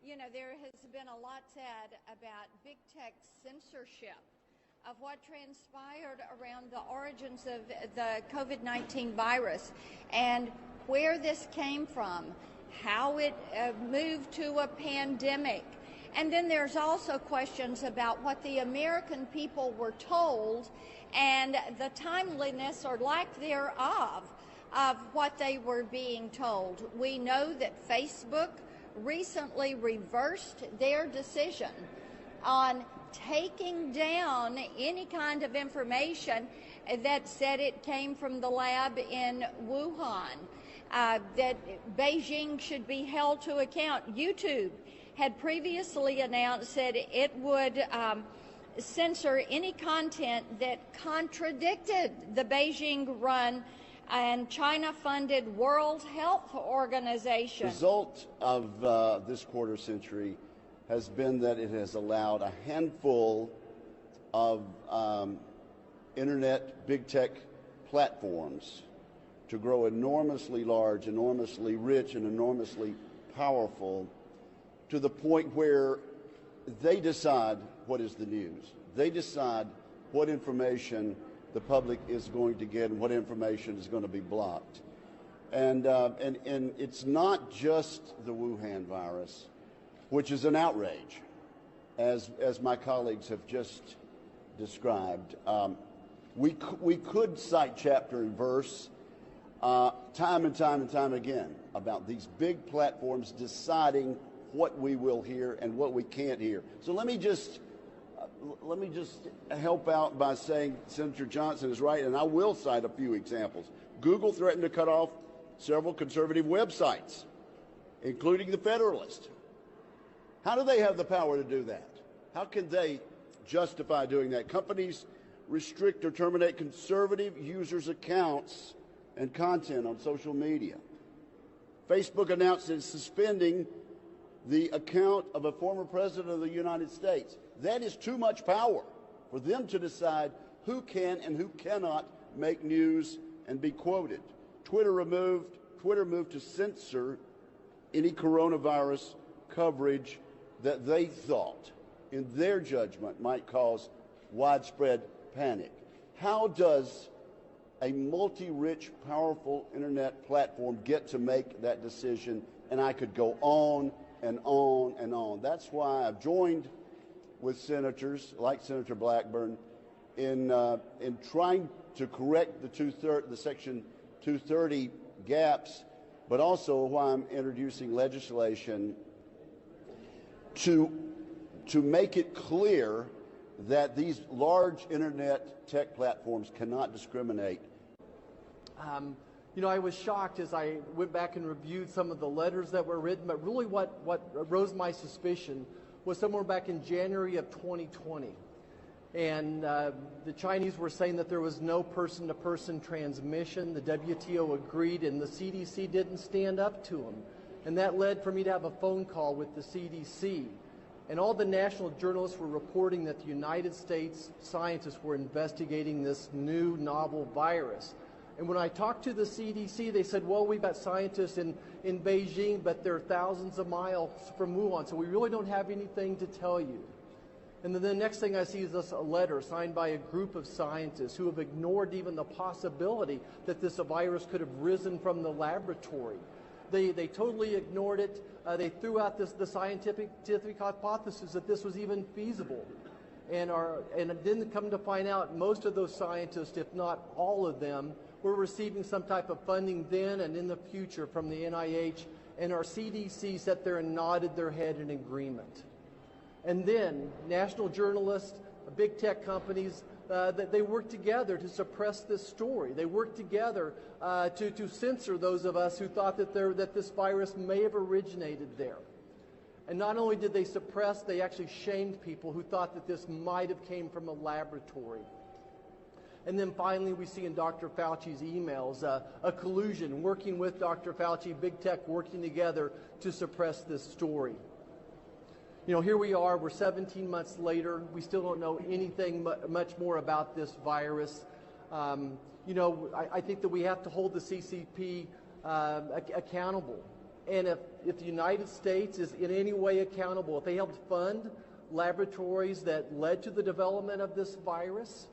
You know, there has been a lot said about big tech censorship of what transpired around the origins of the COVID-19 virus and where this came from, how it moved to a pandemic. And then there's also questions about what the American people were told and the timeliness or lack thereof of what they were being told. We know that Facebook recently reversed their decision on taking down any kind of information that said it came from the lab in Wuhan, that Beijing should be held to account. YouTube had previously announced that it would censor any content that contradicted the Beijing-run and China-funded World Health Organization. The result of this quarter century has been that it has allowed a handful of internet big tech platforms to grow enormously large, enormously rich, and enormously powerful to the point where they decide what is the news. They decide what information the public is going to get and what information is going to be blocked. And it's not just the Wuhan virus, which is an outrage, as my colleagues have just described. We could cite chapter and verse time and time again about these big platforms deciding what we will hear and what we can't hear. So let me just help out by saying Senator Johnson is right, and I will cite a few examples. Google threatened to cut off several conservative websites, including the Federalist. How do they have the power to do that? How can they justify doing that? Companies restrict or terminate conservative users' accounts and content on social media. Facebook announced it's suspending the account of a former president of the United States. That is too much power for them to decide who can and who cannot make news and be quoted. Twitter moved to censor any coronavirus coverage that they thought, in their judgment, might cause widespread panic. How does a multi-rich, powerful internet platform get to make that decision? And I could go on and on and on. That's why I've joined with senators like Senator Blackburn in trying to correct the Section 230 gaps, but also why I'm introducing legislation to make it clear that these large internet tech platforms cannot discriminate. You know, I was shocked as I went back and reviewed some of the letters that were written, but really what rose my suspicion was somewhere back in January of 2020. And the Chinese were saying that there was no person-to-person transmission. The WTO agreed, and the CDC didn't stand up to them. And that led for me to have a phone call with the CDC. And all the national journalists were reporting that the United States scientists were investigating this new novel virus. And when I talked to the CDC, they said, well, we've got scientists in Beijing, but they're thousands of miles from Wuhan, so we really don't have anything to tell you. And then the next thing I see is this letter signed by a group of scientists who have ignored even the possibility that this virus could have risen from the laboratory. They totally ignored it. They threw out the scientific hypothesis that this was even feasible. And didn't come to find out most of those scientists, if not all of them, were receiving some type of funding then and in the future from the NIH, and our CDC sat there and nodded their head in agreement. And then national journalists, big tech companies, they worked together to suppress this story. They worked together to censor those of us who thought that this virus may have originated there. And not only did they suppress, they actually shamed people who thought that this might have came from a laboratory. And then finally, we see in Dr. Fauci's emails a collusion, working with Dr. Fauci, big tech working together to suppress this story. You know, here we are, we're 17 months later. We still don't know anything much more about this virus. You know, I think that we have to hold the CCP accountable. And if the United States is in any way accountable, if they helped fund laboratories that led to the development of this virus,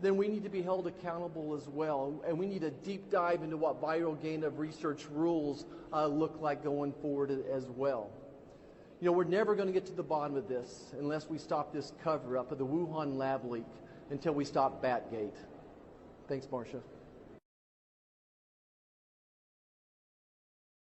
then we need to be held accountable as well. And we need a deep dive into what viral gain of research rules look like going forward as well. You know, we're never going to get to the bottom of this unless we stop this cover-up of the Wuhan lab leak, until we stop Batgate. Thanks, Marcia.